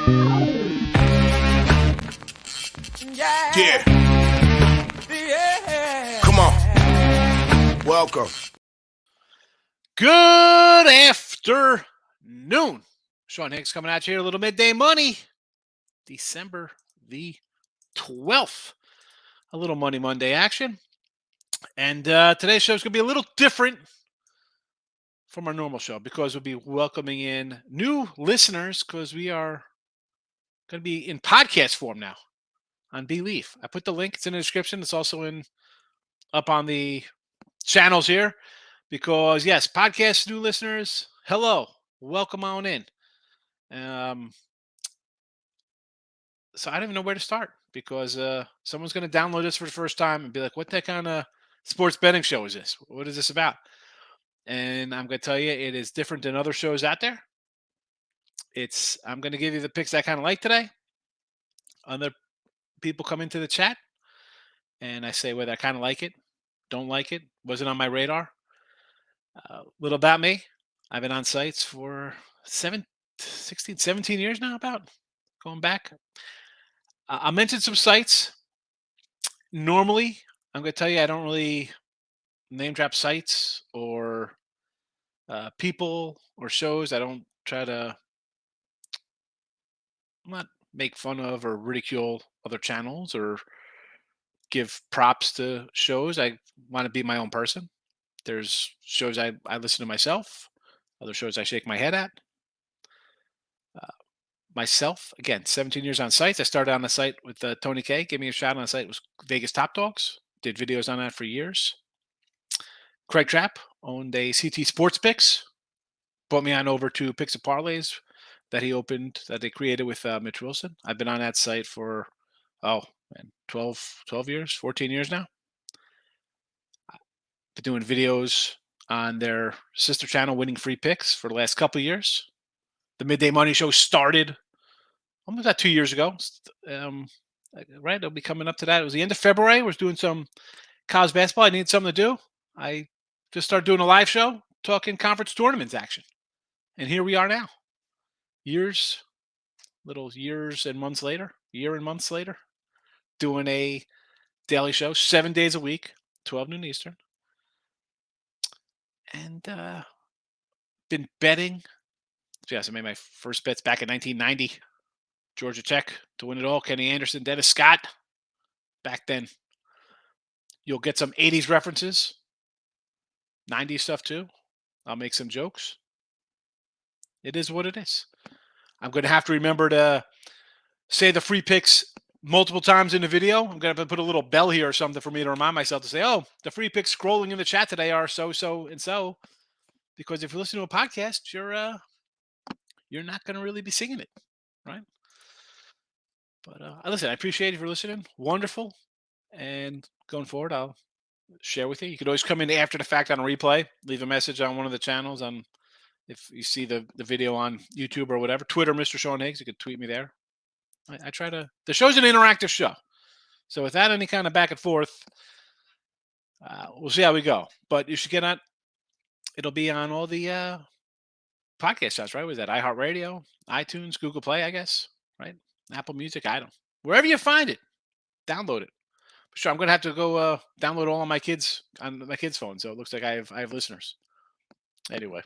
Yeah. Come on. Welcome. Good afternoon. Sean Higgs coming at you here, a little midday money. December the 12th. A little Money Monday action. And today's show is going to be a little different from our normal show because we'll be welcoming in new listeners because we are going to be in podcast form now on Believe. I put the link. It's in the description. It's also up on the channels here because, yes, podcast new listeners, hello. Welcome on in. So I don't even know where to start because someone's going to download this for the first time and be like, what the kind of sports betting show is this? What is this about? And I'm going to tell you, it is different than other shows out there. I'm going to give you the picks I kind of like today. Other people come into the chat and I say whether I kind of like it, don't like it, wasn't on my radar. Little about me. I've been on sites for 17 years now, about going back. I'll mention some sites. Normally, I'm going to tell you I don't really name drop sites or people or shows. I don't try to not make fun of or ridicule other channels or give props to shows. I want to be my own person. There's shows I listen to myself, other shows I shake my head at. Myself, again, 17 years on sites. I started on the site with Tony K. Gave me a shot on the site. It was Vegas Top Dogs. Did videos on that for years. Craig Trapp owned a CT Sports Picks. Brought me on over to Picks and Parlays that he opened, that they created with Mitch Wilson. I've been on that site for, 12 years, 14 years now. Been doing videos on their sister channel, Winning Free Picks, for the last couple of years. The Midday Money Show started almost about 2 years ago. Right, it'll be coming up to that. It was the end of February. I was doing some college basketball. I needed something to do. I just started doing a live show, talking conference tournaments action. And here we are now. Year and months later, doing a daily show, 7 days a week, 12 noon Eastern. And been betting. Yes, I made my first bets back in 1990. Georgia Tech to win it all. Kenny Anderson, Dennis Scott. Back then, you'll get some 80s references, 90s stuff too. I'll make some jokes. It is what it is. I'm going to have to remember to say the free picks multiple times in the video. I'm going to have to put a little bell here or something for me to remind myself to say, oh, the free picks scrolling in the chat today are so, and so. Because if you listen to a podcast, you're not going to really be singing it, right? But listen, I appreciate you for listening. Wonderful. And going forward, I'll share with you. You could always come in after the fact on a replay, leave a message on one of the channels on if you see the video on YouTube or whatever. Twitter, Mr. Sean Higgs. You could tweet me there. I try to. The show's an interactive show, so without any kind of back and forth, we'll see how we go. But you should get on. It'll be on all the podcast shots, right? Was that iHeartRadio, iTunes, Google Play, I guess, right? Apple Music, I don't. Wherever you find it, download it. Sure, I'm gonna have to go download all on my kids' phone. So it looks like I have listeners. Anyway,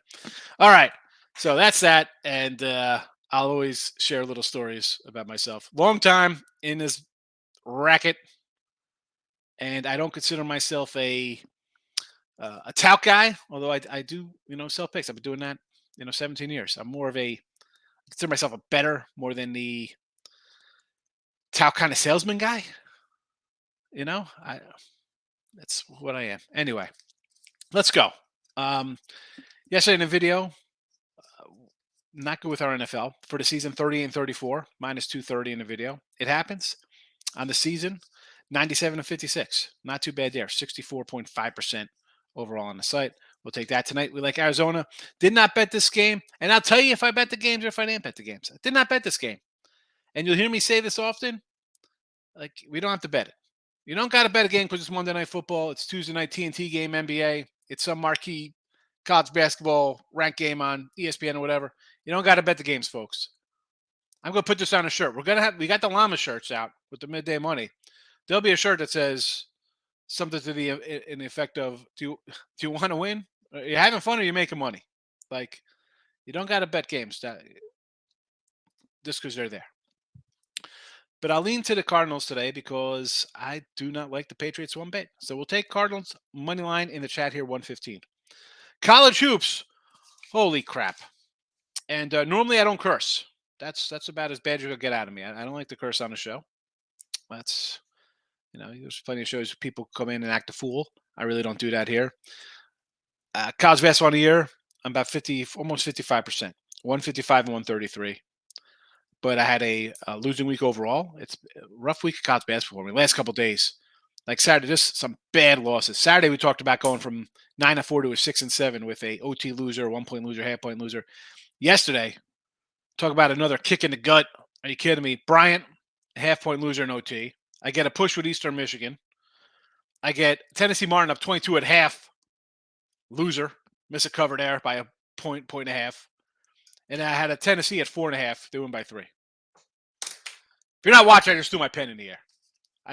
all right. So that's that, and I'll always share little stories about myself. Long time in this racket, and I don't consider myself a tout guy. Although I do, sell picks. I've been doing that, 17 years. I'm more of I consider myself a better more than the tout kind of salesman guy. That's what I am. Anyway, let's go. Yesterday in the video, not good with our NFL for the season. 38-34, minus 230 in the video. It happens on the season. 97-56, not too bad there. 64.5% overall on the site. We'll take that tonight. We like Arizona. Did not bet this game, and I'll tell you if I bet the games or if I didn't bet the games. I did not bet this game, and you'll hear me say this often. Like, we don't have to bet it. You don't got to bet a game because it's Monday Night Football. It's Tuesday night TNT game, NBA. It's some marquee college basketball ranked game on ESPN or whatever. You don't got to bet the games, folks. I'm gonna put this on a shirt. We got the llama shirts out with the midday money. There'll be a shirt that says something to the in the effect of do you want to win? Are you having fun or are you making money? Like you don't got to bet games just because they're there. But I'll lean to the Cardinals today because I do not like the Patriots one bit. So we'll take Cardinals money line in the chat here, 115. College hoops. Holy crap. And normally I don't curse. That's about as bad as you'll get out of me. I don't like to curse on the show. That's, there's plenty of shows people come in and act a fool. I really don't do that here. College basketball of the year, I'm about 50, almost 55%, 155 and 133. But I had a losing week overall. It's a rough week of college basketball for me. Last couple of days, like Saturday, just some bad losses. Saturday we talked about going from 9-4 to a 6-7 with a OT loser, 1 point loser, half point loser. Yesterday, talk about another kick in the gut. Are you kidding me? Bryant, half point loser in OT. I get a push with Eastern Michigan. I get Tennessee Martin up 22 at half. Loser. Miss a cover there by a point and a half. And I had a Tennessee at 4.5. They win by 3. If you're not watching, I just threw my pen in the air.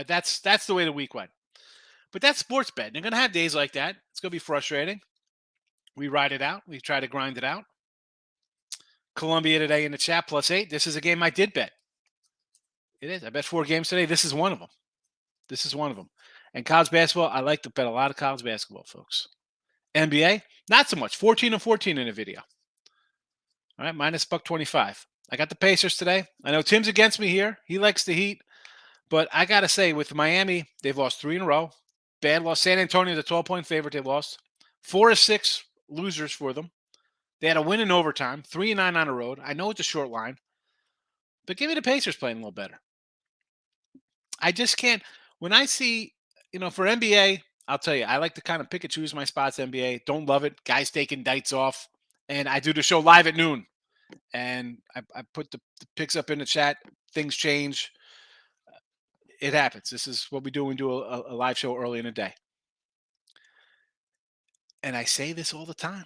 That's the way the week went. But that's sports betting. You're going to have days like that. It's going to be frustrating. We ride it out. We try to grind it out. Columbia today in the chat, +8. This is a game I did bet. It is. I bet 4 games today. This is one of them. And college basketball, I like to bet a lot of college basketball, folks. NBA, not so much. 14-14 in the video. All right, minus $125. I got the Pacers today. I know Tim's against me here. He likes the Heat. But I got to say, with Miami, they've lost 3 in a row. Bad loss. San Antonio, the 12-point favorite, they lost. 4 of 6 losers for them. They had a win in overtime. 3-9 on the road. I know it's a short line. But give me the Pacers playing a little better. I just can't. When I see, for NBA, I'll tell you, I like to kind of pick and choose my spots, NBA. Don't love it. Guys taking nights off. And I do the show live at noon. And I put the picks up in the chat. Things change. It happens. This is what we do when we do a live show early in the day. And I say this all the time.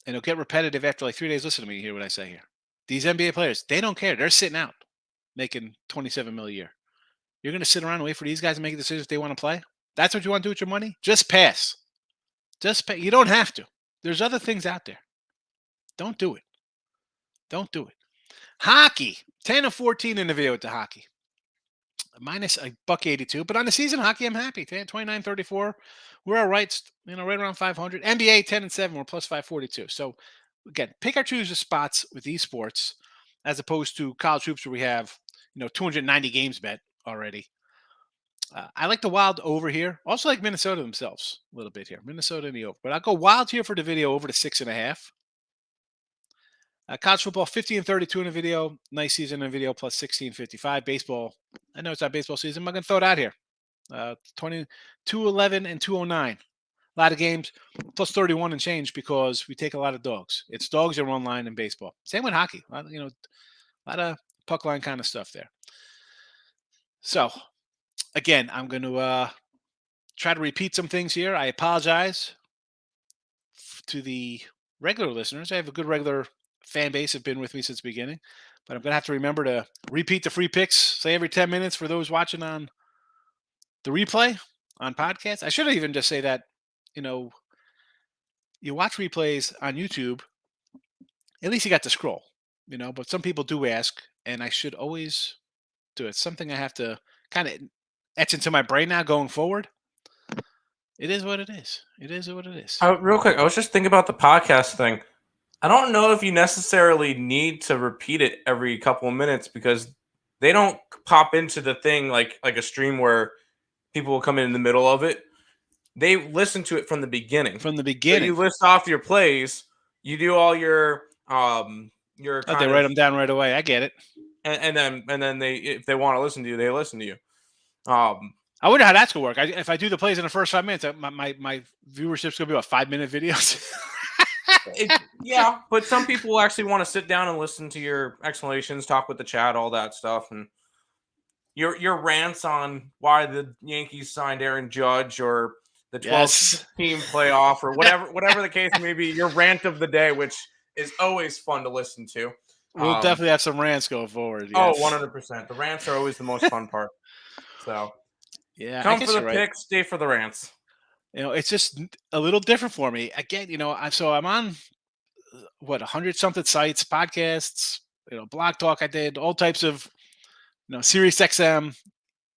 And it'll get repetitive after like 3 days. Listen to me, hear what I say here. These NBA players, they don't care. They're sitting out making $27 million a year. You're going to sit around and wait for these guys to make a decision if they want to play? That's what you want to do with your money? Just pass. Just pay. You don't have to. There's other things out there. Don't do it. Don't do it. Hockey, 10-14 in the video with the hockey. Minus $1.82. But on the season hockey, I'm happy. 29-34. We're all right, right around 500. NBA 10-7. We're plus 542. So again, pick or choose the spots with these sports as opposed to college hoops where we have 290 games bet already. I like the Wild over here. Also like Minnesota themselves a little bit here. Minnesota in the over. But I'll go Wild here for the video over to 6.5. College football 50-32 in the video. Nice season in the video plus 16.55. Baseball. I know it's not baseball season. I'm going to throw it out here. 211 and 209. A lot of games plus 31 and change because we take a lot of dogs. It's dogs that run line in baseball. Same with hockey. A lot of puck line kind of stuff there. So, again, I'm going to try to repeat some things here. I apologize to the regular listeners. I have a good regular fan base have been with me since the beginning, but I'm going to have to remember to repeat the free picks, say every 10 minutes for those watching on the replay on podcasts. I should have even just say that, you watch replays on YouTube, at least you got to scroll, but some people do ask, and I should always do it. It's something I have to kind of etch into my brain now going forward. It is what it is. It is what it is. Real quick, I was just thinking about the podcast thing. I don't know if you necessarily need to repeat it every couple of minutes because they don't pop into the thing like a stream where people will come in the middle of it. They listen to it from the beginning. From the beginning. So you list off your plays. You do all your they write them down right away. I get it. And then they, if they want to listen to you, they listen to you. I wonder how that's gonna work. If I do the plays in the first 5 minutes, my viewership's gonna be about 5-minute videos. Yeah, but some people actually want to sit down and listen to your explanations, talk with the chat, all that stuff, and your rants on why the Yankees signed Aaron Judge or the 12th team playoff or whatever the case may be. Your rant of the day, which is always fun to listen to. We'll definitely have some rants going forward. Oh, Yes. 100%. The rants are always the most fun part. So Yeah, I come for guess the you're right. picks, stay for the rants. It's just a little different for me. Again, I'm on 100 something sites, podcasts, Blog Talk. I did all types of, Sirius XM,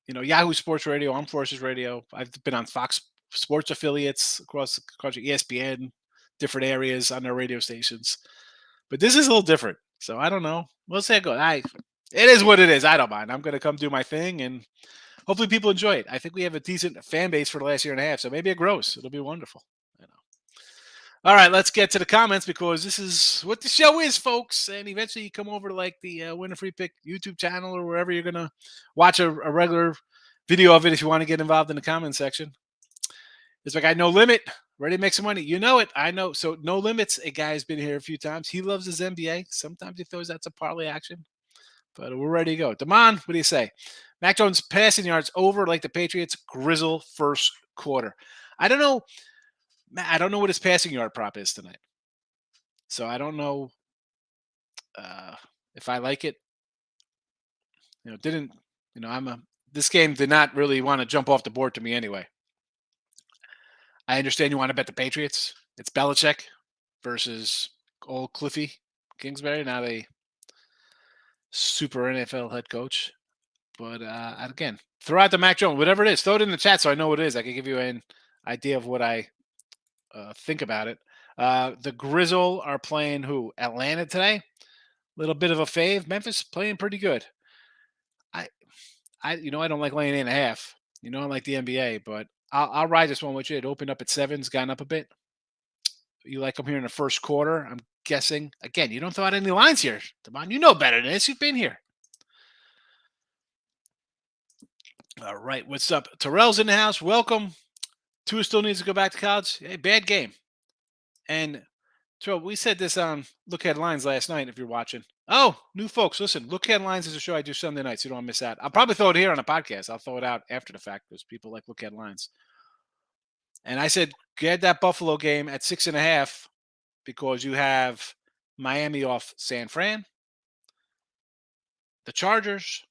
Yahoo Sports Radio, Armed Forces Radio. I've been on Fox Sports affiliates across the country, ESPN, different areas on their radio stations. But this is a little different. So I don't know. We'll see how it goes. It is what it is. I don't mind. I'm going to come do my thing, and hopefully people enjoy it. I think we have a decent fan base for the last year and a half, so maybe it grows. It'll be wonderful. All right, let's get to the comments because this is what the show is, folks. And eventually you come over to like the Win a Free Pick YouTube channel or wherever you're going to watch a regular video of it if you want to get involved in the comment section. It's my guy, No Limit, ready to make some money. You know it. I know. So No Limits, a guy has been here a few times. He loves his NBA. Sometimes he throws out some parlay action, but we're ready to go. Damon, what do you say? Mac Jones passing yards over like the Patriots. Grizzle first quarter. I don't know what his passing yard prop is tonight. So I don't know if I like it. This game did not really want to jump off the board to me anyway. I understand you want to bet the Patriots. It's Belichick versus old Cliffy Kingsbury, not a super NFL head coach. But again, throw out the Mac Jones, whatever it is. Throw it in the chat so I know what it is. I can give you an idea of what I think about it. The Grizzle are playing who? Atlanta today. Little bit of a fave. Memphis playing pretty good. I don't like laying 8.5. I like the NBA, but I'll ride this one with you. It opened up at 7. It's gone up a bit. You like them here in the first quarter, I'm guessing. Again, you don't throw out any lines here. Devon, you know better than this. You've been here. All right, what's up? Terrell's in the house. Welcome. Tua still needs to go back to college. Hey, bad game. And Terrell, we said this on Look Headlines last night if you're watching. Oh, new folks, listen, Look Headlines is a show I do Sunday nights. So you don't want to miss out. I'll probably throw it here on a podcast. I'll throw it out after the fact because people like Look Headlines. And I said, get that Buffalo game at 6.5 because you have Miami off San Fran, the Chargers.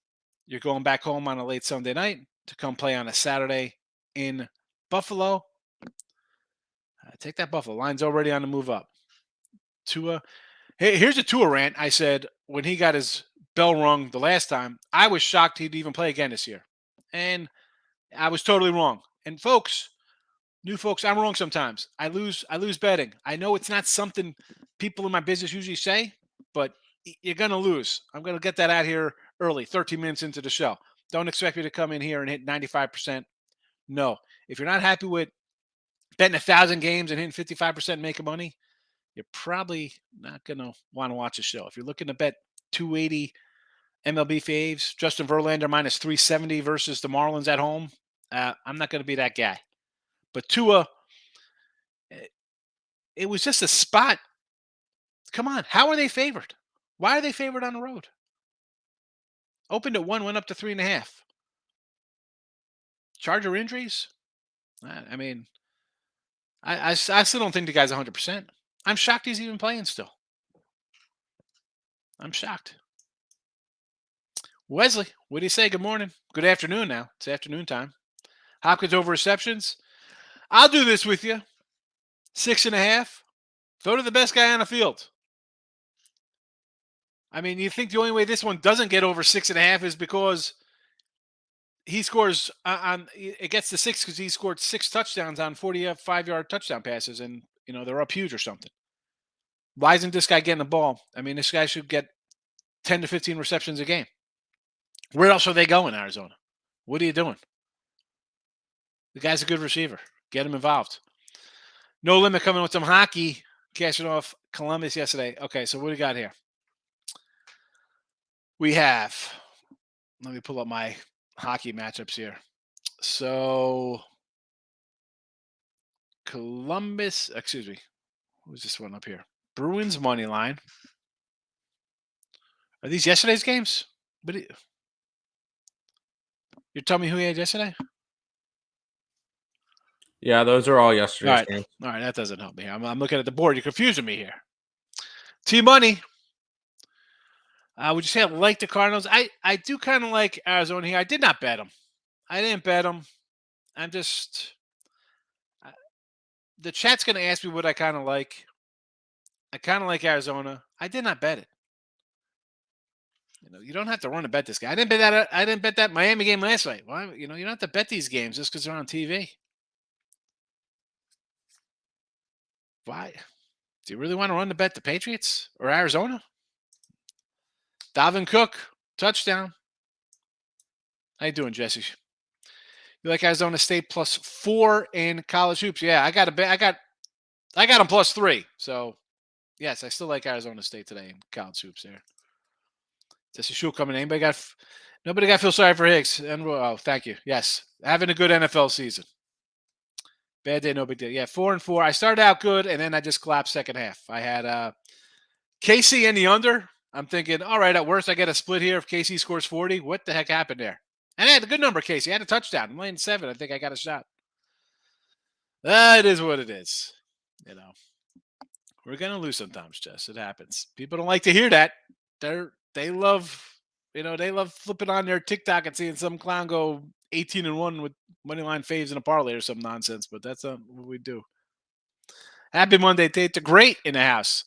You're going back home on a late Sunday night to come play on a Saturday in Buffalo. Take that Buffalo. Line's already on the move up. Tua. Hey, here's a Tua rant. I said when he got his bell rung the last time, I was shocked he'd even play again this year. And I was totally wrong. And folks, new folks, I'm wrong sometimes. I lose betting. I know it's not something people in my business usually say, but you're going to lose. I'm going to get that out here early, 13 minutes into the show. Don't expect me to come in here and hit 95%. No. If you're not happy with betting 1,000 games and hitting 55% making money, you're probably not going to want to watch the show. If you're looking to bet 280 MLB faves, Justin Verlander minus 370 versus the Marlins at home, I'm not going to be that guy. But Tua, it was just a spot. Come on. How are they favored? Why are they favored on the road? Opened at 1, went up to 3.5. Charger injuries? I mean, I still don't think the guy's 100%. I'm shocked he's even playing still. I'm shocked. Wesley, what do you say? Good morning. Good afternoon now. It's afternoon time. Hopkins over receptions. I'll do this with you. 6.5. Throw to the best guy on the field. I mean, you think the only way this one doesn't get over 6.5 is because he scores it gets to 6 because he scored 6 touchdowns on 45-yard touchdown passes, and they're up huge or something. Why isn't this guy getting the ball? I mean, this guy should get 10 to 15 receptions a game. Where else are they going, Arizona? What are you doing? The guy's a good receiver. Get him involved. No Limit coming with some hockey, cashing off Columbus yesterday. Okay, so what do we got here? We have, let me pull up my hockey matchups here. So, Columbus, excuse me, who's this one up here? Bruins money line. Are these yesterday's games? You're telling me who he had yesterday? Yeah, those are all yesterday's games. All right, that doesn't help me. I'm looking at the board. You're confusing me here. T-Money. Would you say I like the Cardinals? I do kind of like Arizona here. I did not bet them. I didn't bet them. I'm just the chat's going to ask me what I kind of like. I kind of like Arizona. I did not bet it. You don't have to run to bet this guy. I didn't bet that. I didn't bet that Miami game last night. Why? You don't have to bet these games just because they're on TV. Why? Do you really want to run to bet the Patriots or Arizona? Dalvin Cook, touchdown. How you doing, Jesse? You like Arizona State +4 in college hoops? Yeah, I got a bet. I got them +3. So yes, I still like Arizona State today in college hoops. There. Jesse Shule coming in. Nobody got to feel sorry for Higgs. And thank you. Yes, having a good NFL season. Bad day, no big deal. Yeah, 4-4. I started out good, and then I just collapsed second half. I had KC in the under. I'm thinking, all right, at worst, I get a split here if KC scores 40. What the heck happened there? And I had a good number, KC. I had a touchdown. I'm laying 7. I think I got a shot. It is what it is. We're going to lose sometimes, Jess. It happens. People don't like to hear that. They love flipping on their TikTok and seeing some clown go 18-1 with money line faves in a parlay or some nonsense, but that's not what we do. Happy Monday, Tate. The great in the house.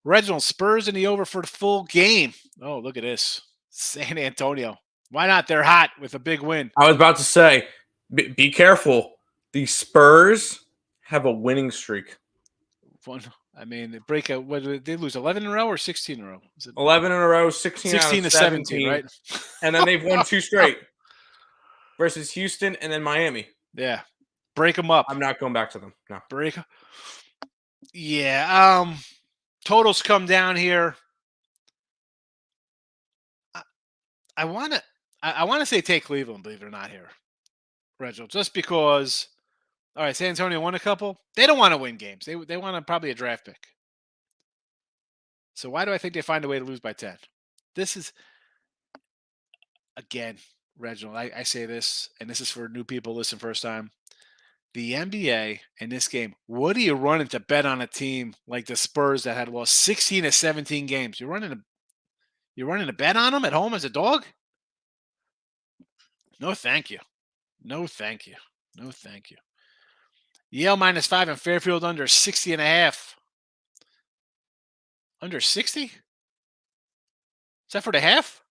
Reginald, Spurs in the over for the full game. Oh, look at this. San Antonio. Why not? They're hot with a big win. I was about to say, be careful. The Spurs have a winning streak. They break a. What did they lose? 11 in a row or 16 in a row? 11 in a row, 16 out of 17, right? And then they've won 2 straight versus Houston and then Miami. Yeah, break them up. I'm not going back to them. No, break. Yeah. Totals come down here. I want to say take Cleveland, believe it or not, here, Reginald, just because. All right, San Antonio won a couple. They don't want to win games. They want probably a draft pick. So why do I think they find a way to lose by 10? This is, again, Reginald, I say this, and this is for new people listen first time. The NBA in this game, what are you running to bet on a team like the Spurs that had lost 16 of 17 games? You're running a bet on them at home as a dog? No, thank you. No, thank you. No, thank you. Yale -5 and Fairfield under 60.5. Under 60? Is that for the half?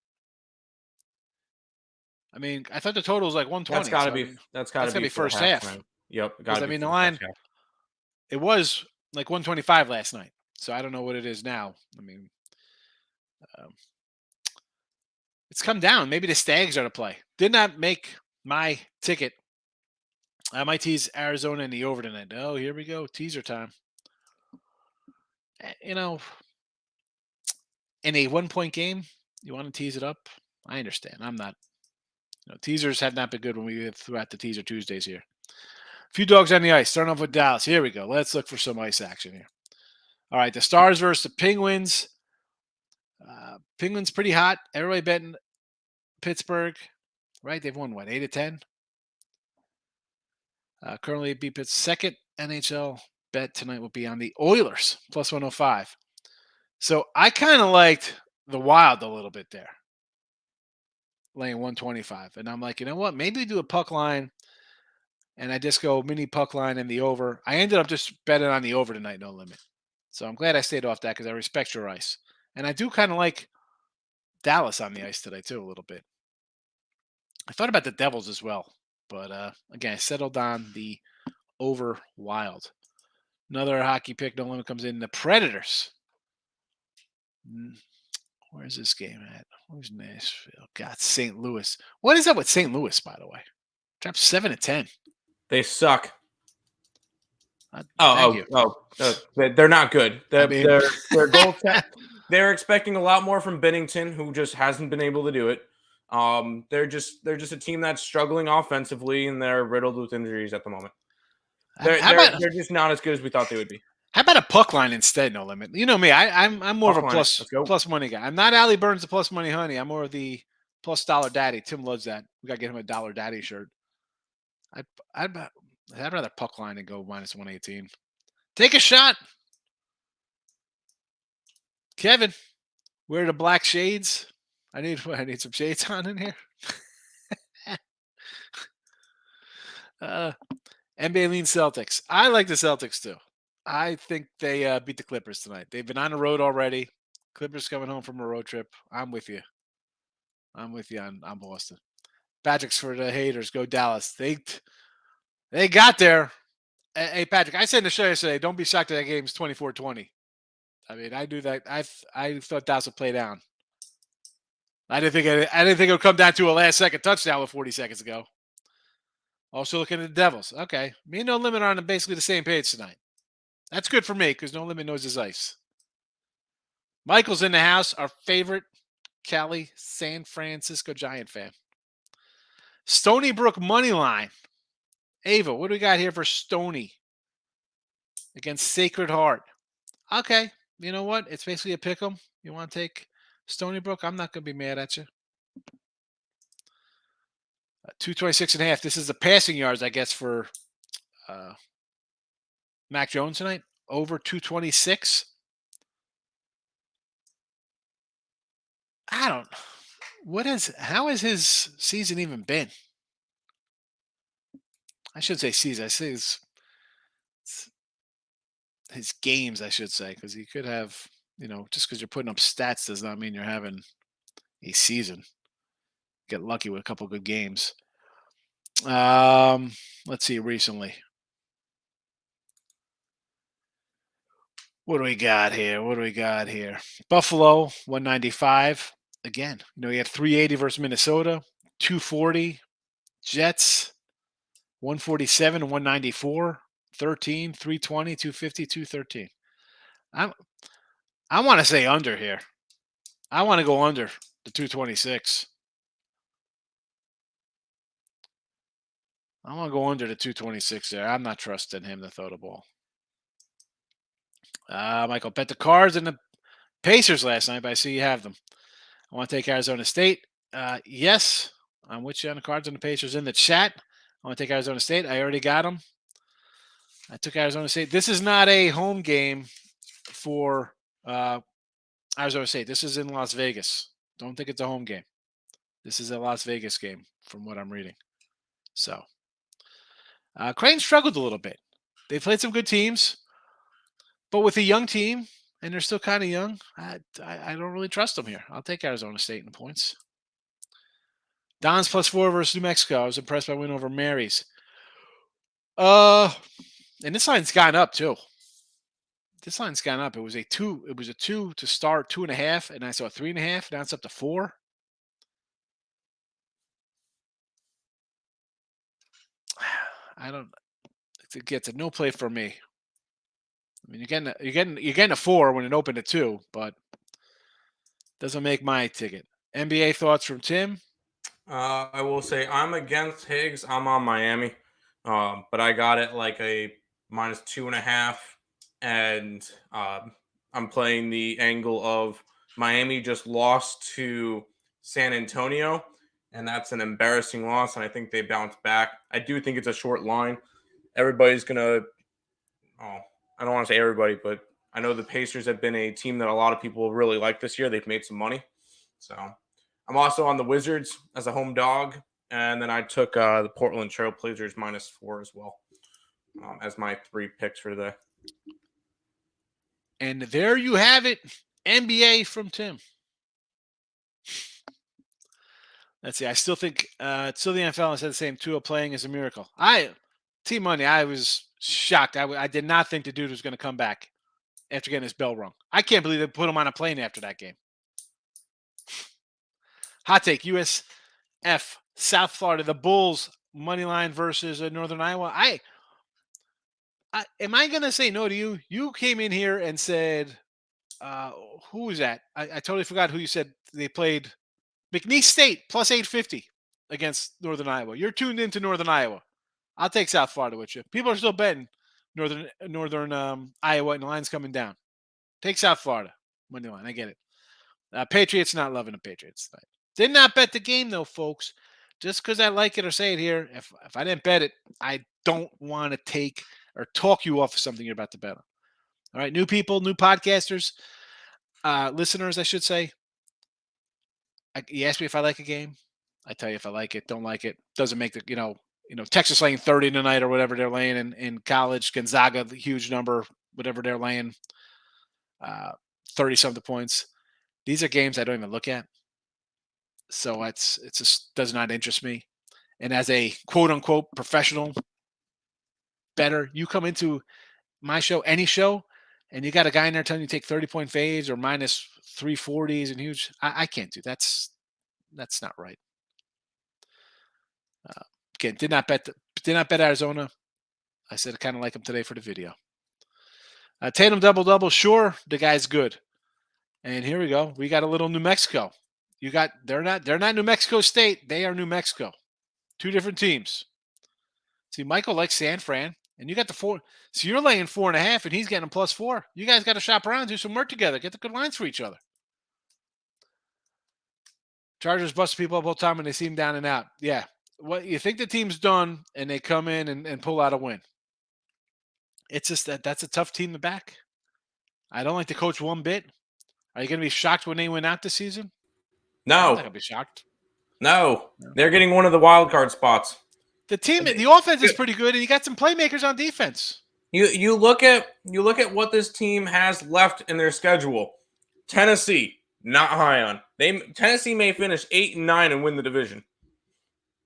I mean, I thought the total was like 120. That's got to be first half. Man. Yep. I mean, the line, it was like 125 last night. So I don't know what it is now. I mean, it's come down. Maybe the Stags are to play. Did not make my ticket. I might tease Arizona in the over tonight. Oh, here we go. Teaser time. In a 1-point game, you want to tease it up? I understand. I'm not. Teasers have not been good when we throughout the teaser Tuesdays here. A few dogs on the ice. Starting off with Dallas. Here we go. Let's look for some ice action here. All right, the Stars versus the Penguins. Penguins pretty hot. Everybody betting Pittsburgh, right? They've won, 8 of 10? Currently, BPIT's second NHL bet tonight will be on the Oilers, +105. So I kind of liked the Wild a little bit there, laying 125. And I'm like, you know what? Maybe do a puck line, and I just go mini puck line and the over. I ended up just betting on the over tonight, no limit. So I'm glad I stayed off that because I respect your ice. And I do kind of like Dallas on the ice today, too, a little bit. I thought about the Devils as well. But, again, I settled on the over Wild. Another hockey pick, no limit, comes in. The Predators. Where's this game at? Where's Nashville? God, St. Louis. What is up with St. Louis, by the way? Dropped 7 of 10. They suck. Thank you. They're not good. Their goal. They're expecting a lot more from Bennington, who just hasn't been able to do it. They're just a team that's struggling offensively, and they're riddled with injuries at the moment. They're just not as good as we thought they would be. How about a puck line instead? No limit. You know me. I'm more of a plus money guy. I'm not Allie Burns, the plus money honey. I'm more of the plus dollar daddy. Tim loves that. We gotta get him a dollar daddy shirt. I'd rather puck line and go -118. Take a shot, Kevin. Wear the black shades. I need some shades on in here. NBA lean Celtics. I like the Celtics too. I think they beat the Clippers tonight. They've been on the road already. Clippers coming home from a road trip. I'm with you. I'm with you on Boston. Patrick's for the haters. Go Dallas. They got there. Hey, Patrick, I said in the show yesterday, don't be shocked that that game's 24-20. I mean, I do that. I thought Dallas would play down. I didn't think it would come down to a last-second touchdown with 40 seconds ago. Also looking at the Devils. Okay. Me and No Limit are on basically the same page tonight. That's good for me because No Limit knows his ice. Michael's in the house, our favorite Cali San Francisco Giant fan. Stony Brook money line. Ava, what do we got here for Stony against Sacred Heart? Okay. You know what? It's basically a pick 'em. You want to take Stony Brook? I'm not going to be mad at you. 226.5. This is the passing yards, I guess, for Mac Jones tonight. Over 226. I don't. How has his season even been? I should say season. I say his games, I should say, because he could have, just because you're putting up stats does not mean you're having a season. Get lucky with a couple good games. Let's see recently. What do we got here? Buffalo, 195. Again, he had 380 versus Minnesota, 240. Jets, 147 and 194. 13, 320, 250, 213. I want to say under here. I want to go under the 226. I want to go under the 226 there. I'm not trusting him to throw the ball. Michael, bet the Cards and the Pacers last night, but I see you have them. I want to take Arizona State. Yes, I'm with you on the Cards and the Pacers in the chat. I want to take Arizona State. I already got them. I took Arizona State. This is not a home game for Arizona State. This is in Las Vegas. Don't think it's a home game. This is a Las Vegas game from what I'm reading. So, Creighton struggled a little bit. They played some good teams, but with a young team, and they're still kind of young, I don't really trust them here. I'll take Arizona State in the points. Don's +4 versus New Mexico. I was impressed by win over Mary's. And this line's gone up too. This line's gone up. It was a 2. It was a 2 to start, 2.5, and I saw 3.5. Now it's up to 4. I don't. It's a no play for me. I mean, you're getting a 4 when it opened at 2, but doesn't make my ticket. NBA thoughts from Tim. I will say I'm against Higgs. I'm on Miami, but I got it like a -2.5, and I'm playing the angle of Miami just lost to San Antonio, and that's an embarrassing loss, and I think they bounce back. I do think it's a short line. Everybody's gonna. Oh, I don't want to say everybody, but I know the Pacers have been a team that a lot of people really like this year. They've made some money, so. I'm also on the Wizards as a home dog, and then I took the Portland Trail Blazers -4 as well as my 3 picks for the. And there you have it, NBA from Tim. Let's see. I still think it's still the NFL. I said the same. Tua playing is a miracle. Team Money. I was shocked. I did not think the dude was going to come back after getting his bell rung. I can't believe they put him on a plane after that game. Hot take, USF, South Florida, the Bulls money line versus Northern Iowa. Am I going to say no to you? You came in here and said, who was that? I totally forgot who you said they played. McNeese State +850 against Northern Iowa. You're tuned into Northern Iowa. I'll take South Florida with you. People are still betting Northern Iowa, and the line's coming down. Take South Florida money line. I get it. Patriots not loving the Patriots tonight. Did not bet the game, though, folks. Just because I like it or say it here, if I didn't bet it, I don't want to take or talk you off of something you're about to bet on. All right, new people, new podcasters, listeners, I should say. You ask me if I like a game, I tell you if I like it. Don't like it, doesn't make the Texas laying 30 tonight or whatever they're laying in college. Gonzaga, the huge number, whatever they're laying, 30 something points. These are games I don't even look at. So it just does not interest me. And as a quote unquote professional bettor, you come into my show, any show, and you got a guy in there telling you to take 30-point fades or minus 340s and huge. I can't do that's not right. Again, did not bet Arizona. I said I kind of like him today for the video. Tatum double, sure, the guy's good. And here we go. We got a little New Mexico. They're not New Mexico State. They are New Mexico. Two different teams. See, Michael likes San Fran, and you got the 4. So you're laying 4.5, and he's getting a +4. You guys got to shop around, do some work together, get the good lines for each other. Chargers bust people up all the time, and they seem down and out. Yeah. What you think the team's done, and they come in and pull out a win. It's just that's a tough team to back. I don't like the coach one bit. Are you going to be shocked when they win out this season? I'm not going to be shocked. No. They're getting one of the wild card spots. The offense is pretty good, and you got some playmakers on defense. You look at what this team has left in their schedule. Tennessee, not high on. Tennessee may finish 8-9 and win the division.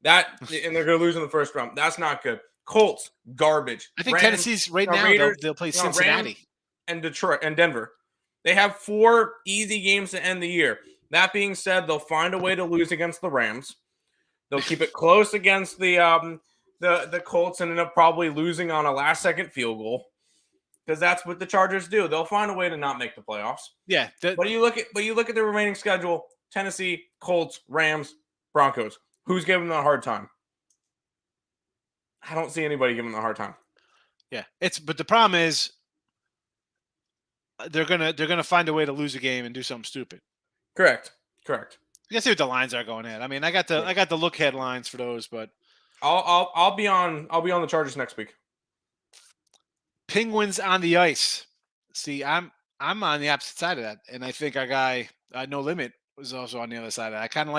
And they're going to lose in the first round. That's not good. Colts, garbage. I think Tennessee's right now. Raiders, they'll play Cincinnati Rams and Detroit and Denver. They have 4 easy games to end the year. That being said, they'll find a way to lose against the Rams. They'll keep it close against the Colts and end up probably losing on a last-second field goal because that's what the Chargers do. They'll find a way to not make the playoffs. Yeah. But you look at the remaining schedule: Tennessee, Colts, Rams, Broncos. Who's giving them a hard time? I don't see anybody giving them a hard time. Yeah, but the problem is they're gonna find a way to lose a game and do something stupid. Correct. You can see what the lines are going at. I mean, I got the look headlines for those, but I'll be on the Chargers next week. Penguins on the ice. See, I'm on the opposite side of that, and I think our guy No Limit was also on the other side of that. I kind of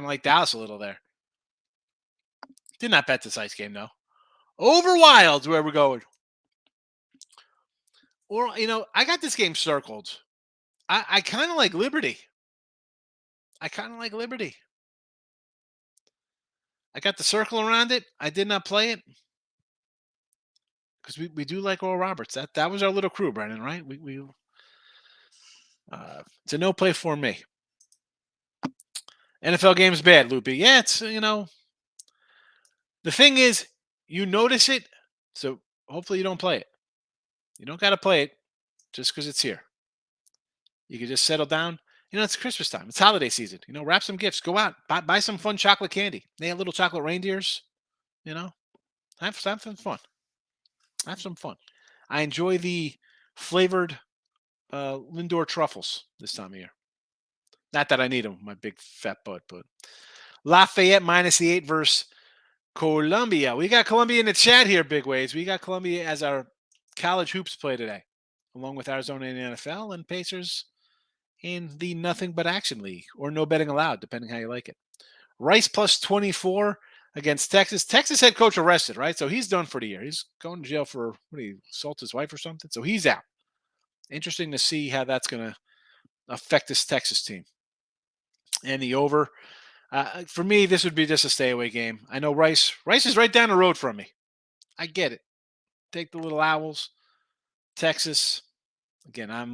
like Dallas a little there. Did not bet this ice game though. Over Wild's where we're going. Or I got this game circled. I kind of like Liberty. I got the circle around it. I did not play it because we do like Oral Roberts. That was our little crew, Brennan, right? It's a no play for me. NFL game's bad, Loopy. Yeah, it's the thing is you notice it, so hopefully you don't play it. You don't got to play it just because it's here. You can just settle down. It's Christmas time. It's holiday season. Wrap some gifts. Go out. Buy some fun chocolate candy. They have little chocolate reindeers. Have some fun. Have some fun. I enjoy the flavored Lindor truffles this time of year. Not that I need them, my big fat butt, but Lafayette minus the 8 versus Columbia. We got Columbia in the chat here, big ways. We got Columbia as our college hoops play today, along with Arizona in the NFL and Pacers in the Nothing But Action League, or no betting allowed, depending how you like it. Rice plus 24 against Texas. Texas head coach arrested, right? So he's done for the year. He's going to jail for, he assaulted his wife or something? So he's out. Interesting to see how that's going to affect this Texas team. And the over. For me, this would be just a stay-away game. I know Rice is right down the road from me. I get it. Take the little Owls. Texas. Again, I don't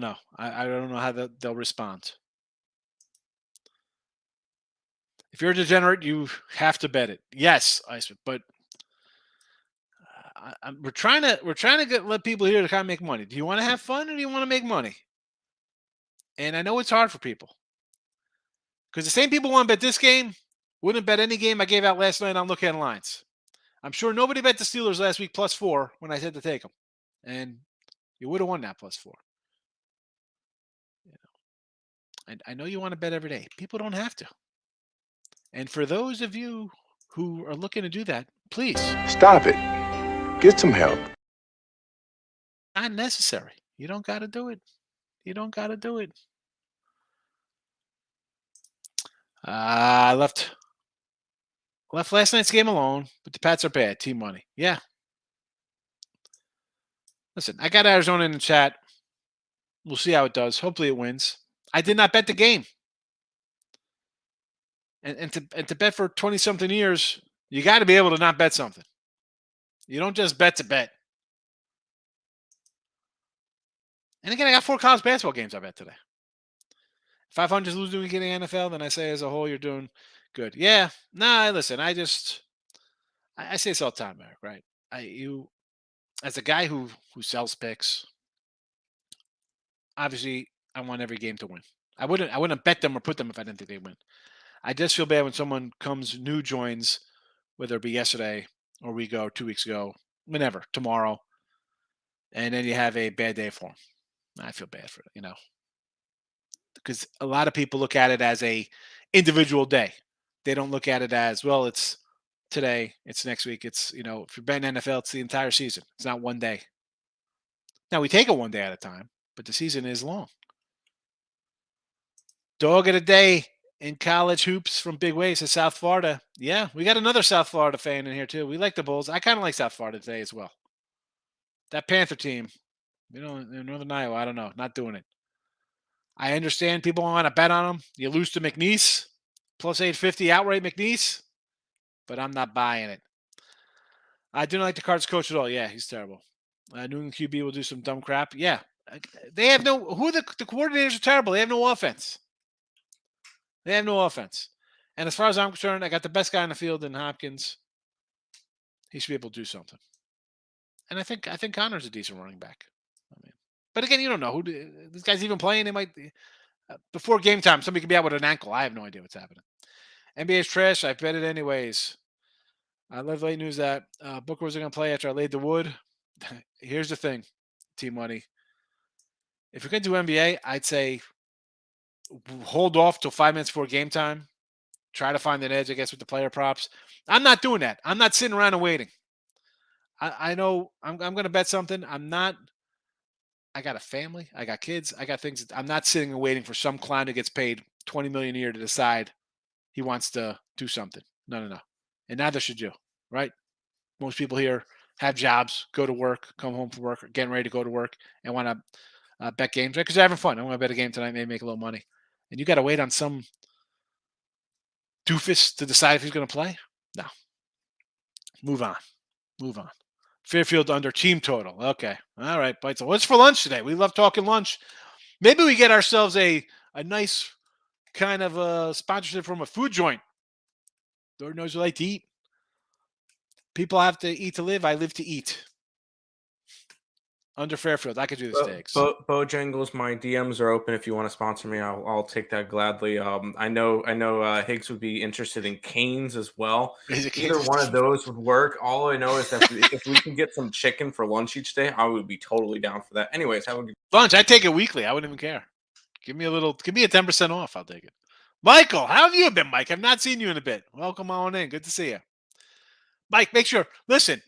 know. I don't know how they'll respond. If you're a degenerate, you have to bet it. Yes, Iceman, but we're trying to let people here to kind of make money. Do you want to have fun or do you want to make money? And I know it's hard for people because the same people want to bet this game wouldn't bet any game I gave out last night on Look Ahead Lines. I'm sure nobody bet the Steelers last week +4 when I said to take them, and you would have won that +4. And I know you want to bet every day. People don't have to. And for those of you who are looking to do that, please Stop it. Get some help. Not necessary. You don't got to do it. I left last night's game alone, but the Pats are bad. Team money. Yeah. Listen, I got Arizona in the chat. We'll see how it does. Hopefully it wins. I did not bet the game. And to bet for 20 something years, you got to be able to not bet something. You don't just bet to bet. And again, I got 4 college basketball games I bet today. 500 is losing week in the NFL, then I say as a whole you're doing good. Yeah. Nah, listen, I say this all the time, Eric, right? You as a guy who sells picks, obviously I want every game to win. I wouldn't bet them or put them if I didn't think they'd win. I just feel bad when someone joins, whether it be yesterday or a week ago, 2 weeks ago, whenever, tomorrow, and then you have a bad day for them. I feel bad for it, because a lot of people look at it as a individual day. They don't look at it as, well, it's today, it's next week, it's, if you're betting NFL, it's the entire season. It's not one day. Now we take it one day at a time, but the season is long. Dog of the day in college hoops from Big Waves to South Florida. Yeah, we got another South Florida fan in here too. We like the Bulls. I kind of like South Florida today as well. That Panther team, in Northern Iowa, I don't know, not doing it. I understand people want to bet on them. You lose to McNeese, plus 850 outright McNeese, but I'm not buying it. I do not like the Cards coach at all. Yeah, he's terrible. New England QB will do some dumb crap. Yeah, they have the coordinators are terrible. They have no offense. And as far as I'm concerned, I got the best guy on the field in Hopkins. He should be able to do something. And I think Connor's a decent running back. But again, you don't know who this guy's even playing. They might before game time, somebody could be out with an ankle. I have no idea what's happening. NBA's trash. I bet it anyways. I love late news that Booker was going to play after I laid the wood. Here's the thing, Team Money. If you're going to do NBA, I'd say hold off till 5 minutes before game time. Try to find an edge, I guess, with the player props. I'm not doing that. I'm not sitting around and waiting. I know I'm going to bet something. I'm not. I got a family. I got kids. I got things. I'm not sitting and waiting for some clown who gets paid $20 million a year to decide he wants to do something. No. And neither should you, right? Most people here have jobs, go to work, come home from work, getting ready to go to work, and want to bet games, right? Because they're having fun. I want to bet a game tonight, maybe make a little money. And you got to wait on some doofus to decide if he's going to play? No. Move on. Fairfield under team total. Okay. All right. Bites. What's for lunch today? We love talking lunch. Maybe we get ourselves a nice kind of a sponsorship from a food joint. Lord knows we like to eat. People have to eat to live. I live to eat. Under Fairfield, I could do the steaks. Bojangles, my DMs are open. If you want to sponsor me, I'll take that gladly. I know Higgs would be interested in Canes as well. Either one of those would work. All I know is that if we can get some chicken for lunch each day, I would be totally down for that. Anyways, have a good lunch. I take it weekly. I wouldn't even care. Give me a 10% off. I'll take it. Michael, how have you been, Mike? I've not seen you in a bit. Welcome on in. Good to see you. Mike, make sure. Listen,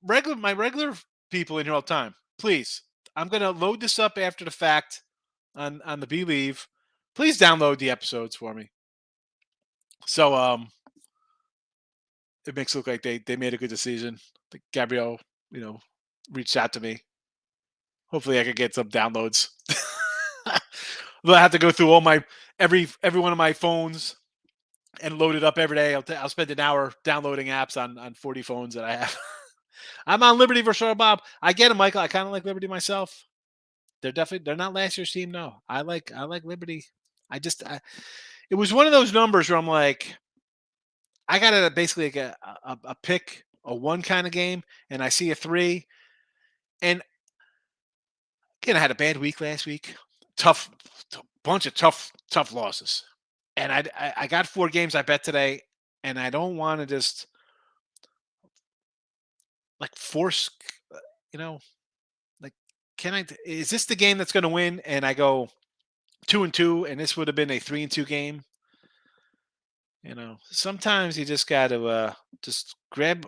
my regular people in here all the time. Please, I'm going to load this up after the fact on the Believe. Please download the episodes for me. So it makes it look like they made a good decision. Gabrielle, reached out to me. Hopefully I could get some downloads. I'll have to go through all my every one of my phones and load it up every day. I'll spend an hour downloading apps on 40 phones that I have. I'm on Liberty versus Bob. I get it, Michael. I kind of like Liberty myself. They're not last year's team. No, I like Liberty. It was one of those numbers where I'm like, I got it basically like a pick, a 1 kind of game, and I see a 3. And again, I had a bad week last week. Bunch of tough losses. And I got 4 games I bet today, and I don't want to just force, is this the game that's going to win? And I go 2-2, and this would have been a 3-2 game. Sometimes you just got to just grab,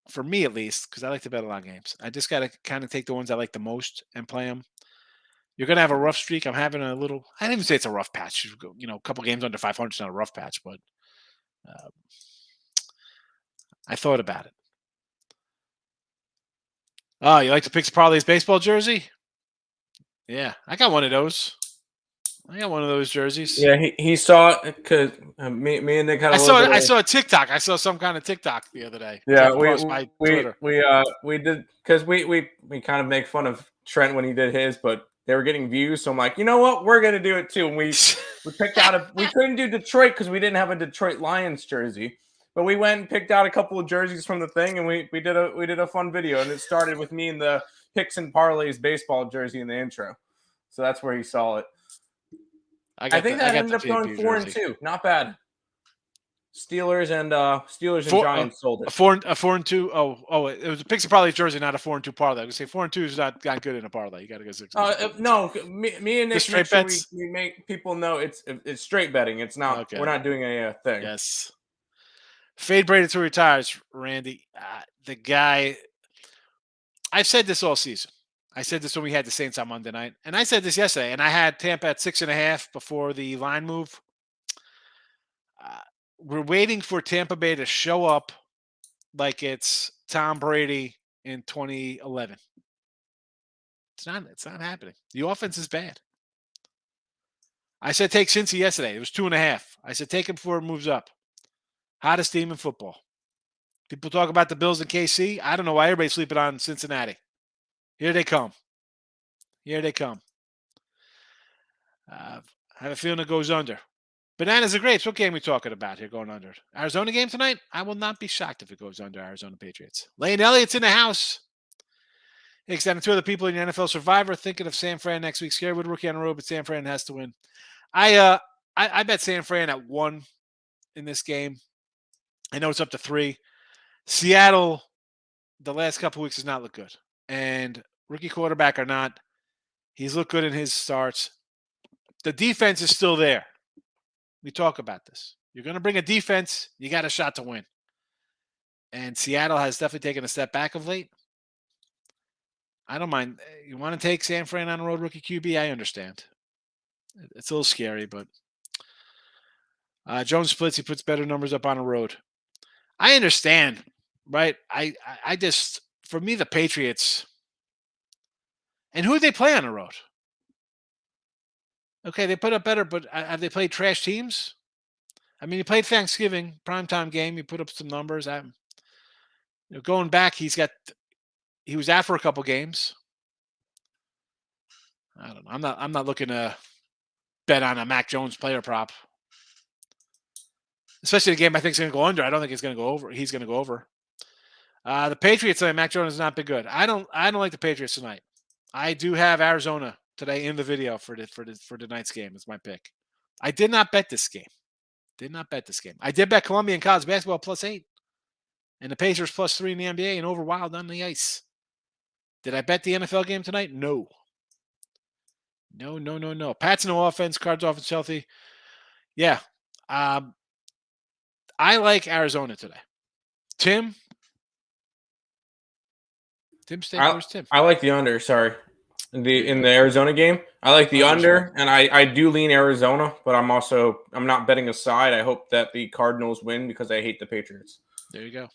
for me at least, because I like to bet a lot of games. I just got to kind of take the ones I like the most and play them. You're going to have a rough streak. I'm having a little. I didn't even say it's a rough patch. A couple games under 500 is not a rough patch, but I thought about it. Oh, you like the Picks Parlays baseball jersey? Yeah, I got one of those. I got one of those jerseys. Yeah, he saw it because me and Nick had a little bit. I saw a TikTok. I saw some kind of TikTok the other day. Yeah, Across my Twitter. we did because we kind of make fun of Trent when he did his, but they were getting views. So I'm like, you know what, we're gonna do it too. And we picked out we couldn't do Detroit because we didn't have a Detroit Lions jersey, but we went and picked out a couple of jerseys from the thing, and we did a fun video, and it started with me in the Picks and Parlays baseball jersey in the intro. So that's where he saw it. I think that ended up going 4-2. Not bad. Steelers and Giants sold it. A 4-2. Oh, it was a Picks and Parlay jersey, not a 4-2 parlay. I was gonna say 4-2 is not good in a parlay. You got to go 6. No, me and Nick straight sure bets. We make people know it's straight betting. It's not. Okay. We're not doing a thing. Yes. Fade Brady till he retires, Randy. The guy. I've said this all season. I said this when we had the Saints on Monday night, and I said this yesterday, and I had Tampa at 6.5 before the line move. We're waiting for Tampa Bay to show up like it's Tom Brady in 2011. It's not happening. The offense is bad. I said take Cincy yesterday. It was 2.5. I said take him before it moves up. Hottest team in football. People talk about the Bills and KC. I don't know why everybody's sleeping on Cincinnati. Here they come. I have a feeling it goes under. Bananas and grapes. What game are we talking about here going under? Arizona game tonight? I will not be shocked if it goes under Arizona Patriots. Lane Elliott's in the house. Hicks and 2 other people in the NFL Survivor thinking of San Fran next week. Scared with rookie on the road, but San Fran has to win. I bet San Fran at 1 in this game. I know it's up to 3. Seattle, the last couple weeks, does not look good. And rookie quarterback or not, he's looked good in his starts. The defense is still there. We talk about this. You're going to bring a defense, you got a shot to win. And Seattle has definitely taken a step back of late. I don't mind. You want to take San Fran on the road rookie QB? I understand. It's a little scary, but Jones splits. He puts better numbers up on the road. I understand, right? I just, for me, the Patriots, and who they play on the road? Okay, they put up better, but have they played trash teams? I mean, you played Thanksgiving, primetime game. You put up some numbers. Going back, he was out for a couple games. I don't know. I'm not looking to bet on a Mac Jones player prop, especially the game I think is going to go under. I don't think it's going to go over. He's going to go over. The Patriots tonight, Mac Jones has not been good. I don't like the Patriots tonight. I do have Arizona today in the video for tonight's game. It's my pick. I did not bet this game. I did bet Columbia in college basketball +8. And the Pacers +3 in the NBA and over Wild on the ice. Did I bet the NFL game tonight? No. Pats no offense, Cards offense healthy. Yeah. I like Arizona today. Tim? Where's Tim? I like the under, sorry. In the Arizona game. I like the under, and I do lean Arizona, but I'm not betting a side. I hope that the Cardinals win because I hate the Patriots. There you go.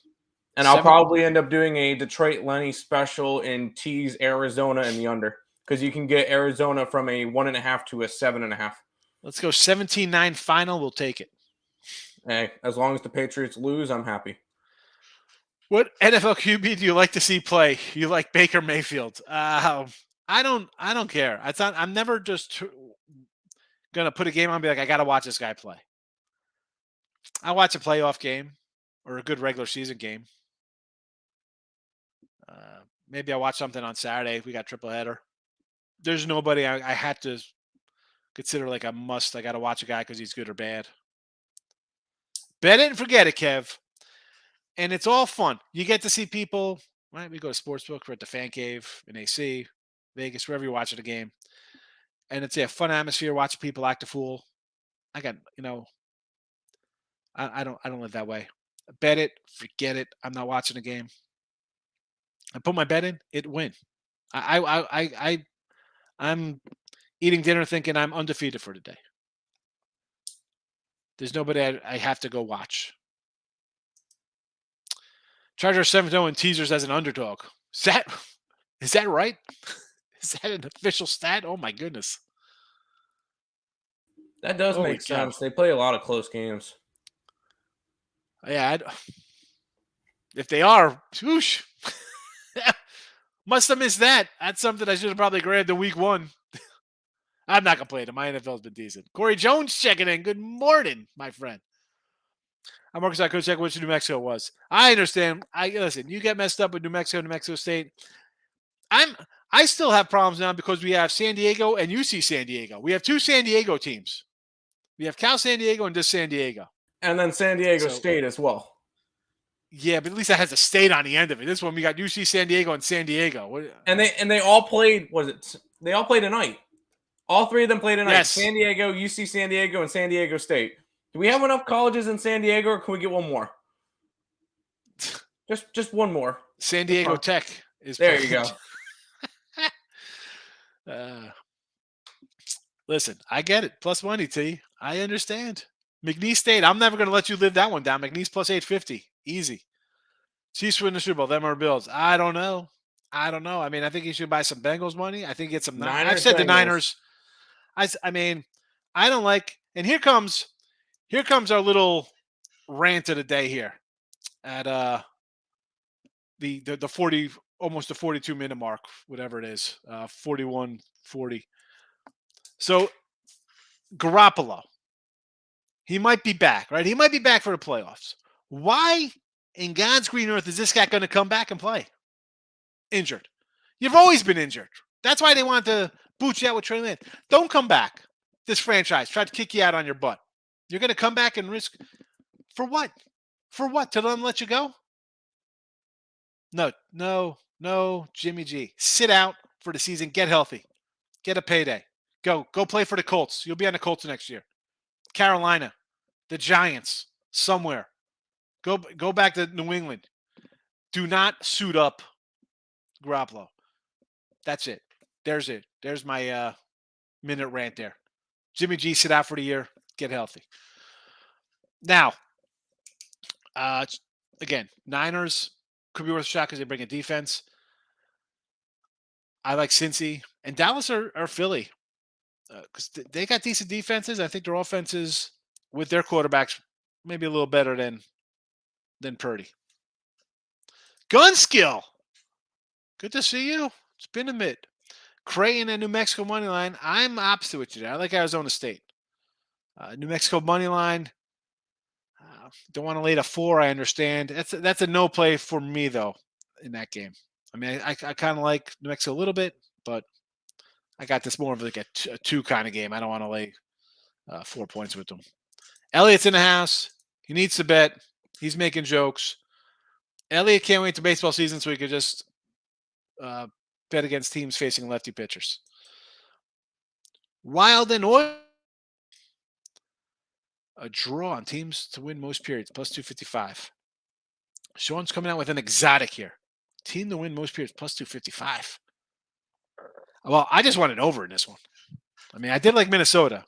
And I'll probably end up doing a Detroit Lenny special and tease Arizona in the under because you can get Arizona from a 1.5 to a 7.5. Let's go 17-9 final. We'll take it. Hey, as long as the Patriots lose, I'm happy. What NFL QB do you like to see play? You like Baker Mayfield? I don't care. I'm never just gonna put a game on and be like, I gotta watch this guy play. I watch a playoff game or a good regular season game. Maybe I watch something on Saturday. We got triple header. There's nobody I had to consider like a must. I got to watch a guy because he's good or bad. Bet it and forget it, Kev. And it's all fun. You get to see people. Right? We go to Sportsbook. We're at the Fan Cave in AC, Vegas, wherever you're watching the game. And it's a fun atmosphere. Watching people act a fool. I got, I don't live that way. Bet it, forget it. I'm not watching the game. I put my bet in, it win. I'm eating dinner thinking I'm undefeated for today. There's nobody I have to go watch. Chargers 7-0 and teasers as an underdog. Is that right? Is that an official stat? Oh my goodness. That does Holy make cow. sense. They play a lot of close games. Yeah, if they are, whoosh. Must have missed that. That's something I should have probably grabbed in week 1. I'm not complaining. My NFL's been decent. Corey Jones checking in. Good morning, my friend. I'm Marcus. I could check which New Mexico was. I understand. Listen. You get messed up with New Mexico State. I still have problems now because we have San Diego and UC San Diego. We have 2 San Diego teams. We have Cal San Diego and just San Diego. And then San Diego State as well. Yeah, but at least that has a state on the end of it. This one we got UC San Diego and San Diego. And they all played. They all played tonight. All 3 of them played tonight. Yes. San Diego, UC San Diego, and San Diego State. Do we have enough colleges in San Diego, or can we get one more? Just one more. San Diego Tech is there. You go. Listen, I get it. Plus money, T. I understand. McNeese State. I'm never going to let you live that one down. McNeese plus 850. Easy. Chiefs win the Super Bowl. Them are Bills. I don't know. I mean, I think you should buy some Bengals money. I think get some. I've said Bengals. The Niners. I mean, I don't like. And here comes our little rant of the day here at the 40, almost the 42-minute mark, whatever it is, 41-40. So Garoppolo, he might be back, right? He might be back for the playoffs. Why in God's green earth is this guy going to come back and play? Injured. You've always been injured. That's why they wanted to boot you out with Trey Lance. Don't come back. This franchise tried to kick you out on your butt. You're going to come back and risk for what? For what? To let you go? No, Jimmy G. Sit out for the season. Get healthy. Get a payday. Go play for the Colts. You'll be on the Colts next year. Carolina, the Giants, somewhere. Go back to New England. Do not suit up Garoppolo. That's it. There's it. There's my minute rant there. Jimmy G, sit out for the year. Get healthy. Now, again, Niners could be worth a shot because they bring a defense. I like Cincy. And Dallas or Philly. Because they got decent defenses. I think their offenses with their quarterbacks maybe a little better than Purdy. Gun skill. Good to see you. It's been a minute. Creighton and New Mexico money line. I'm opposite with you there. I like Arizona State. New Mexico money line. Don't want to lay the 4. I understand. That's a no play for me though in that game. I mean, I kind of like New Mexico a little bit, but I got this more of like a 2 kind of game. I don't want to lay 4 points with them. Elliott's in the house. He needs to bet. He's making jokes. Elliott can't wait to baseball season so he could just bet against teams facing lefty pitchers. Wild and Oil. A draw on teams to win most periods, plus 255. Sean's coming out with an exotic here. Team to win most periods, plus 255. Well, I just wanted over in this one. I mean, I did like Minnesota,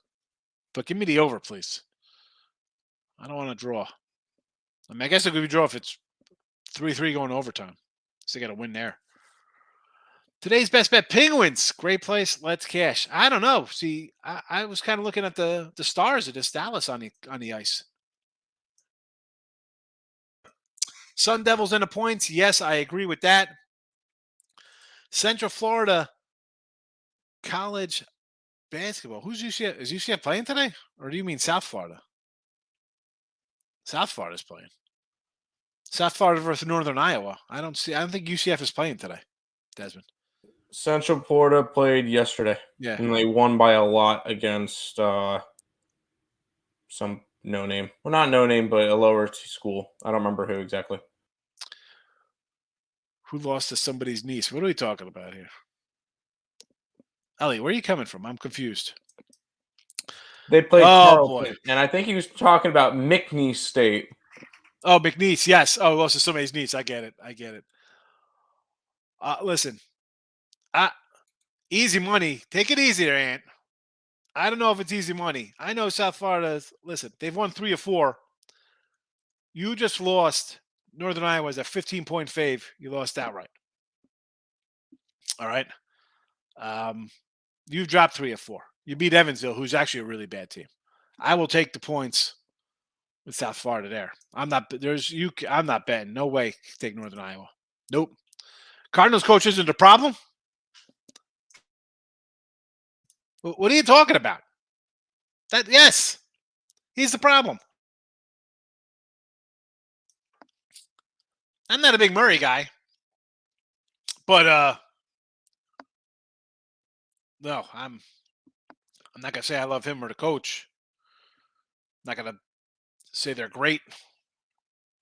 but give me the over, please. I don't want to draw. I mean, I guess it could be draw if it's 3-3 going to overtime. So they got to win there. Today's best bet, Penguins. Great place. Let's cash. I don't know. See, I was kind of looking at the stars of this Dallas on the ice. Sun Devils in the points. Yes, I agree with that. Central Florida college basketball. Who's UCF? Is UCF playing today? Or do you mean South Florida? South Florida's playing. South Florida versus Northern Iowa. I don't think UCF is playing today, Desmond. Central Florida played yesterday. Yeah. And they won by a lot against some no-name. Well, not no-name, but a lower school. I don't remember who exactly. Who lost to somebody's niece? What are we talking about here? Ellie, where are you coming from? I'm confused. They played Carleton, and I think he was talking about McNeese State. Oh, McNeese, yes. Oh, lost to somebody's niece. I get it. Listen, easy money. Take it easy there, Ant. I don't know if it's easy money. I know South Florida. Listen, they've won 3 or 4. You just lost. Northern Iowa is a 15-point fave. You lost outright. All right. You've dropped 3 or 4. You beat Evansville, who's actually a really bad team. I will take the points with South Florida there. I'm not betting. No way take Northern Iowa. Nope. Cardinals coach isn't a problem. What are you talking about? Yes, he's the problem. I'm not a big Murray guy, but no, I'm not gonna say I love him or the coach. I'm not gonna say they're great.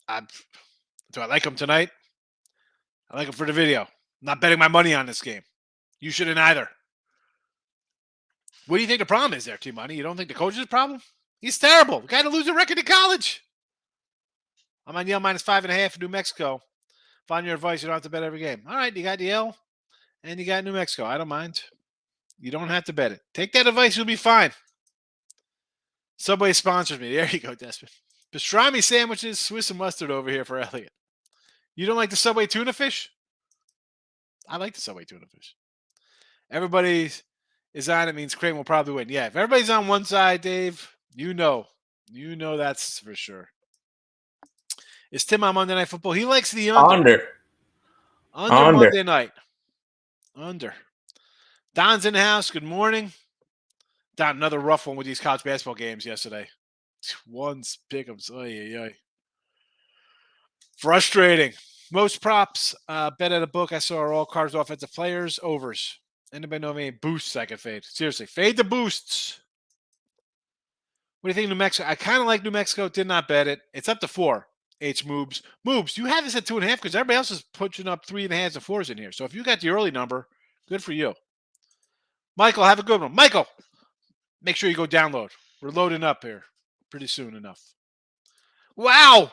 Do I like them tonight? I like them for the video. I'm not betting my money on this game. You shouldn't either. What do you think the problem is there, T-Money? You don't think the coach is the problem? He's terrible. The guy to lose a record in college. I'm on Yale -5.5 in New Mexico. Find your advice. You don't have to bet every game. All right, you got Yale and you got New Mexico. I don't mind. You don't have to bet it. Take that advice. You'll be fine. Subway sponsors me. There you go, Desmond. Pastrami sandwiches, Swiss and mustard over here for Elliot. You don't like the Subway tuna fish? I like the Subway tuna fish. Everybody is on it means Crane will probably win. Yeah, if everybody's on one side, Dave, you know that's for sure. Is Tim on Monday Night Football? He likes the under. Under Monday night. Under. Don's in the house. Good morning. Don, another rough one with these college basketball games yesterday. One's pick'ems. Frustrating. Most props bet at a book I saw are all Cardinals offensive players, overs. Anybody know of any boosts I could fade? Seriously, fade the boosts. What do you think, New Mexico? I kind of like New Mexico. Did not bet it. It's up to 4. H moves. You have this at 2.5 because everybody else is pushing up 3.5 and 4s in here. So if you got the early number, good for you. Michael, have a good one. Michael, make sure you go download. We're loading up here pretty soon enough. Wow.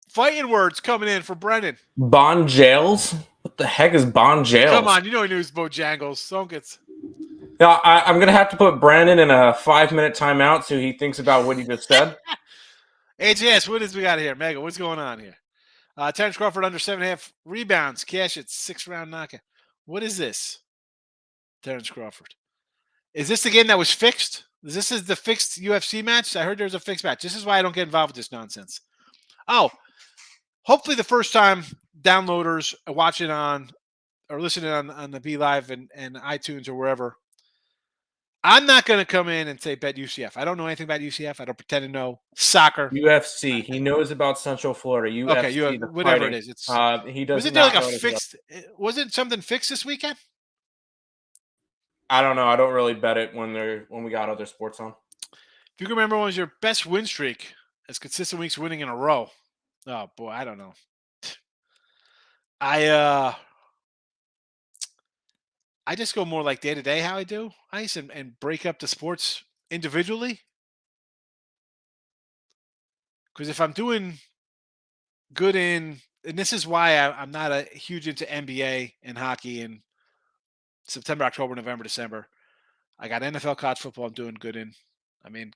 Fighting words coming in for Brennan. Bonjales? What the heck is Bonjales? Come on, you know he knows Bojangles. Don't get... Yeah, I'm going to have to put Brandon in a 5-minute timeout so he thinks about what he just said. HJS, what is we got here? Mega, what's going on here? Terrence Crawford under 7.5 rebounds. Cash it, 6-round knockout. What is this? Terrence Crawford. Is this the game that was fixed? This is the fixed UFC match? I heard there's a fixed match. This is why I don't get involved with this nonsense. Oh, hopefully the first time downloaders are watching on or listening on the B Live and iTunes or wherever, I'm not going to come in and say bet UCF. I don't know anything about UCF. I don't pretend to know soccer. UFC. He knows about Central Florida. UFC. Okay, whatever it is. It's he does. Was it like a fixed? Was it something fixed this weekend? I don't know. I don't really bet it when we got other sports on. If you can remember, what was your best win streak as consistent weeks winning in a row? Oh boy, I don't know. I just go more like day to day how I do ice and break up the sports individually. Because if I'm doing good and this is why I'm not a huge into NBA and hockey in September, October, November, December. I got NFL college football I'm doing good in. I mean,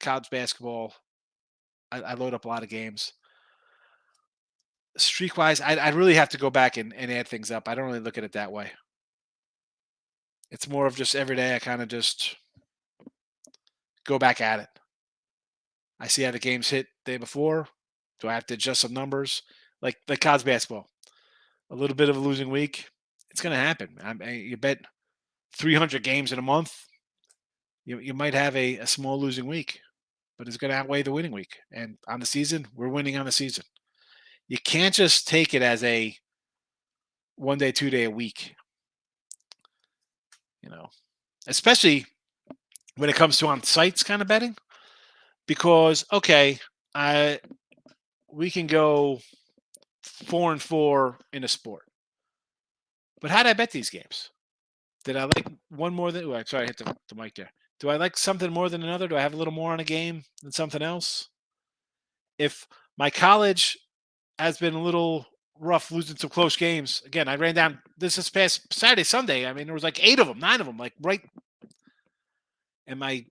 college basketball, I load up a lot of games. Streak-wise, I'd really have to go back and add things up. I don't really look at it that way. It's more of just every day I kind of just go back at it. I see how the games hit the day before. Do I have to adjust some numbers? Like college basketball. A little bit of a losing week. It's going to happen. You bet 300 games in a month, you might have a small losing week, but it's going to outweigh the winning week. And on the season, we're winning on the season. You can't just take it as a 1 day, 2 day a week. Especially when it comes to on sites kind of betting, because we can go 4-4 in a sport, but how did I bet these games? Did I like one more than? Oh, sorry, I hit the mic there. Do I like something more than another? Do I have a little more on a game than something else? If my college has been a little rough losing some close games. Again, I ran down this past Saturday, Sunday. I mean, there was like 8 of them, 9 of them, like right Am I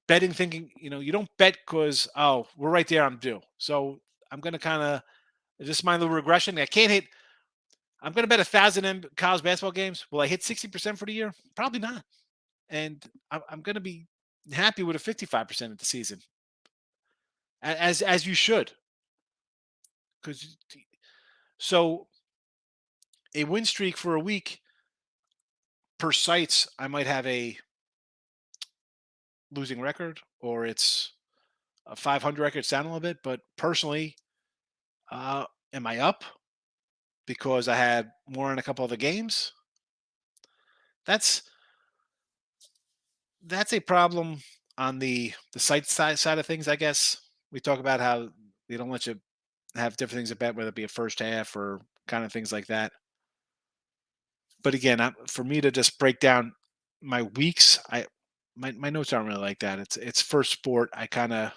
betting thinking, you don't bet because, oh, we're right there, I'm due. So I'm going to kind of just my little regression. I can't hit, I'm going to bet 1,000 college basketball games. Will I hit 60% for the year? Probably not. And I'm going to be happy with a 55% of the season, as you should. Because so a win streak for a week per sites, I might have a losing record, or it's a 500 record. It's down a little bit, but personally, am I up because I had more in a couple of the games? That's a problem on the site side of things, I guess. We talk about how they don't let you have different things to bet, whether it be a first half or kind of things like that. But again, for me to just break down my weeks, my notes aren't really like that. It's first sport. I kind of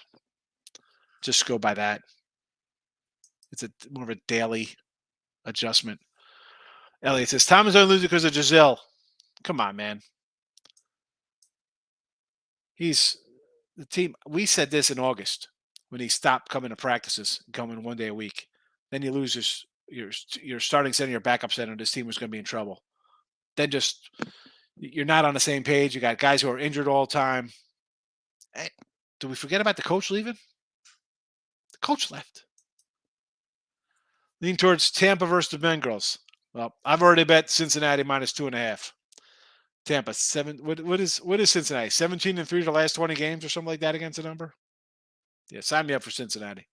just go by that. It's more of a daily adjustment. Elliot says Tom is only losing because of Giselle. Come on, man. He's the team. We said this in August when he stopped coming to practices, coming one day a week. Then you lose your starting center, your backup center. This team was going to be in trouble. Then just you're not on the same page. You got guys who are injured all the time. Hey, do we forget about the coach leaving? The coach left. Lean towards Tampa versus the Bengals. Well, I've already bet Cincinnati minus 2.5. Tampa 7. What is Cincinnati? 17-3 the last 20 games or something like that against the number. Yeah, sign me up for Cincinnati.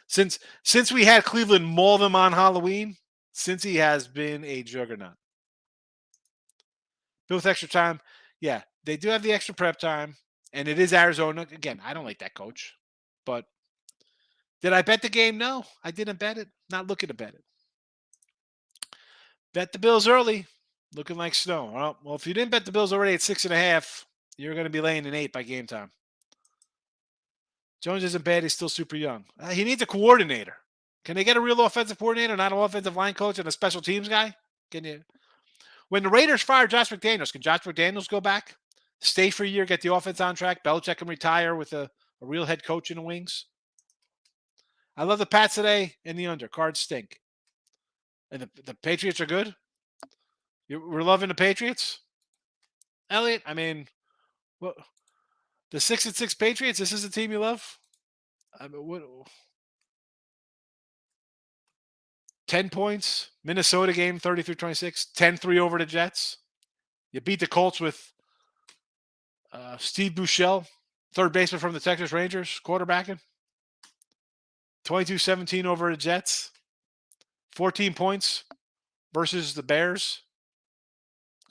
Since we had Cleveland maul them on Halloween, Cincy has been a juggernaut. Bill with extra time. Yeah, they do have the extra prep time, and it is Arizona. Again, I don't like that coach. But did I bet the game? No, I didn't bet it. Not looking to bet it. Bet the Bills early. Looking like snow. Well, if you didn't bet the Bills already at 6.5, you're going to be laying an 8 by game time. Jones isn't bad. He's still super young. He needs a coordinator. Can they get a real offensive coordinator, not an offensive line coach and a special teams guy? Can you? When the Raiders fired Josh McDaniels, can Josh McDaniels go back, stay for a year, get the offense on track? Belichick can retire with a real head coach in the wings. I love the Pats today and the under. Cards stink. And the Patriots are good. We're loving the Patriots, Elliot. I mean, what the 6-6 Patriots? This is the team you love. I mean, what? 10 points. Minnesota game 33-26. 10-3 over the Jets. You beat the Colts with Steve Buechele, third baseman from the Texas Rangers, quarterbacking. 22-17 over the Jets. 14 points versus the Bears.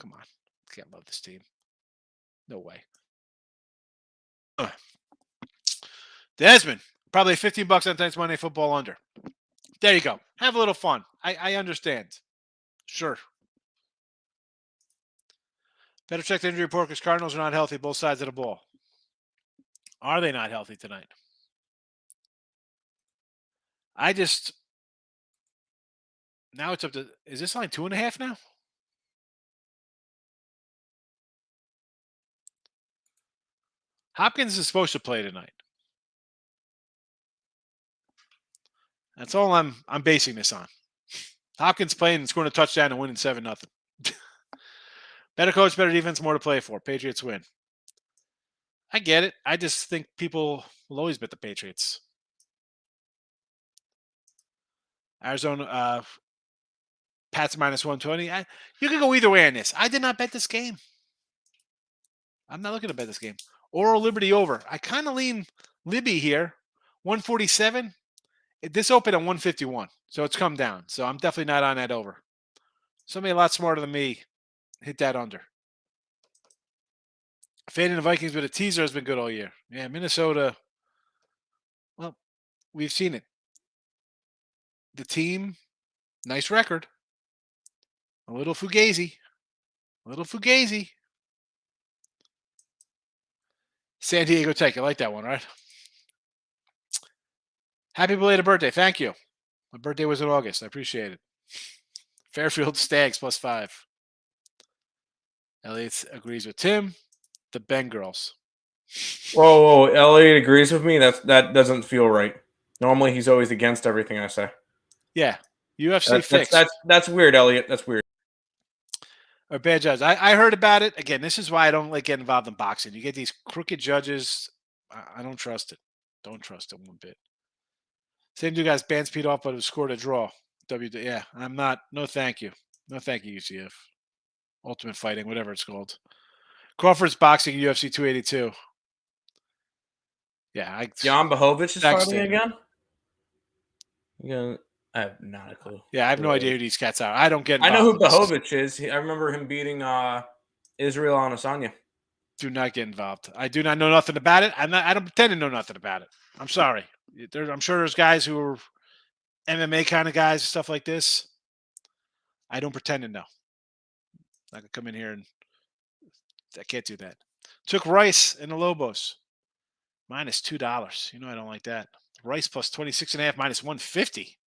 Come on. Can't love this team. No way. Desmond, probably $15 on tonight's Monday Football under. There you go. Have a little fun. I understand. Sure. Better check the injury report because Cardinals are not healthy, both sides of the ball. Are they not healthy tonight? Now it's up to, is this line 2.5 now? Hopkins is supposed to play tonight. That's all I'm basing this on. Hopkins playing and scoring a touchdown and winning 7-0. Better coach, better defense, more to play for. Patriots win. I get it. I just think people will always bet the Patriots. Arizona, Pats minus 120. You can go either way on this. I did not bet this game. I'm not looking to bet this game. Oral Liberty over. I kind of lean Libby here. 147. This opened at 151, so it's come down. So I'm definitely not on that over. Somebody a lot smarter than me hit that under. Fading the Vikings with a teaser has been good all year. Yeah, Minnesota. Well, we've seen it. The team, nice record. A little fugazi. San Diego Tech. I like that one, right? Happy belated birthday. Thank you. My birthday was in August. I appreciate it. Fairfield Stags +5. Elliot agrees with Tim. The Bengals. Whoa, Elliot agrees with me. That doesn't feel right. Normally, he's always against everything I say. Yeah, UFC That's fixed. that's weird, Elliot. That's weird. Or bad judges. I heard about it. Again, this is why I don't like get involved in boxing. You get these crooked judges. I don't trust it. Don't trust it one bit. Same dude guys banned speed off, but it scored a draw. Yeah, I'm not. No, thank you. No, thank you, UCF. Ultimate Fighting, whatever it's called. Crawford's boxing, UFC 282. Yeah, Jan Blachowicz is Next fighting thing. again. Yeah, I have not a clue. Yeah, I have no idea who these cats are. I don't get I involved. know who in this. Blachowicz is. I remember him beating Israel Adesanya. Do not get involved. I do not know nothing about it. I don't pretend to know nothing about it. I'm sorry. I'm sure there's guys who are MMA kind of guys, stuff like this. I don't pretend to know. I could come in here and I can't do that. Took Rice in the Lobos. Minus $2. You know I don't like that. Rice plus 26.5 minus 150.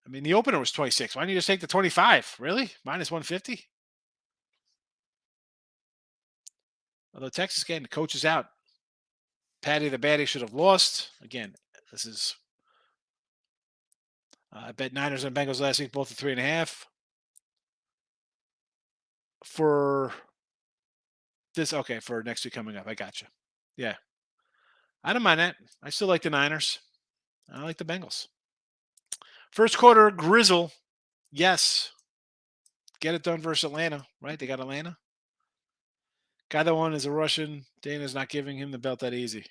I mean, the opener was 26. Why don't you just take the 25? Really? Minus 150? Although Texas game, the coach is out. Patty the Batty should have lost. Again, this is. I bet Niners and Bengals last week, both at 3.5. For this, okay, for next week coming up. I got you. Yeah. I don't mind that. I still like the Niners. I like the Bengals. First quarter, Grizzle. Yes. Get it done versus Atlanta, right? They got Atlanta. Guy that won is a Russian. Dana's not giving him the belt that easy.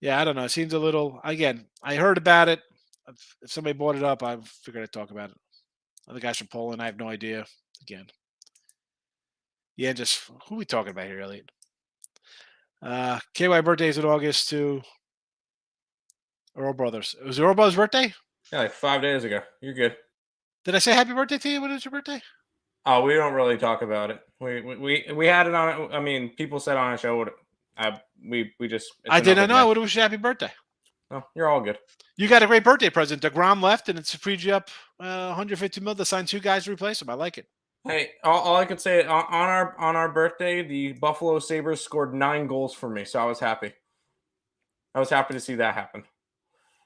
Yeah, I don't know. It seems a little. Again, I heard about it. If somebody brought it up, I figured I'd talk about it. Other guys from Poland, I have no idea. Again. Yeah, just who are we talking about here, Elliot? KY birthday is in August too. Earl Brothers. It was Earl Brothers' birthday? Yeah, like 5 days ago. You're good. Did I say happy birthday to you? When is your birthday? Oh, we don't really talk about it. We had it on. I mean, people said on a show. We just. I did not know. I would have wished you happy birthday. Oh, you're all good. You got a great birthday present. DeGrom left, and it's freed you up 150 mil to sign 2 guys to replace him. I like it. Hey, all I could say on our birthday, the Buffalo Sabres scored 9 goals for me, so I was happy. I was happy to see that happen.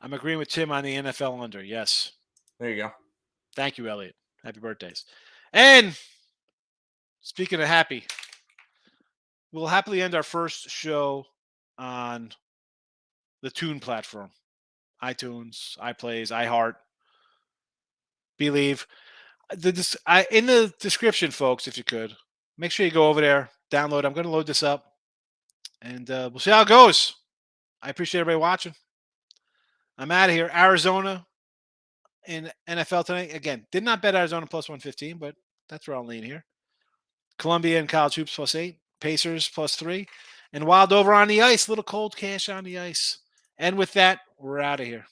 I'm agreeing with Tim on the NFL under. Yes. There you go. Thank you, Elliot. Happy birthdays. And speaking of happy, we'll happily end our first show on the Tune platform. iTunes, iPlays, iHeart, Believe. In the description, folks, if you could, make sure you go over there, download. I'm going to load this up, and we'll see how it goes. I appreciate everybody watching. I'm out of here. Arizona in NFL tonight. Again, did not bet Arizona plus 115, but that's where I'll lean here. Columbia and college hoops plus 8. Pacers plus 3. And Wild over on the ice. Little cold cash on the ice. And with that, we're out of here.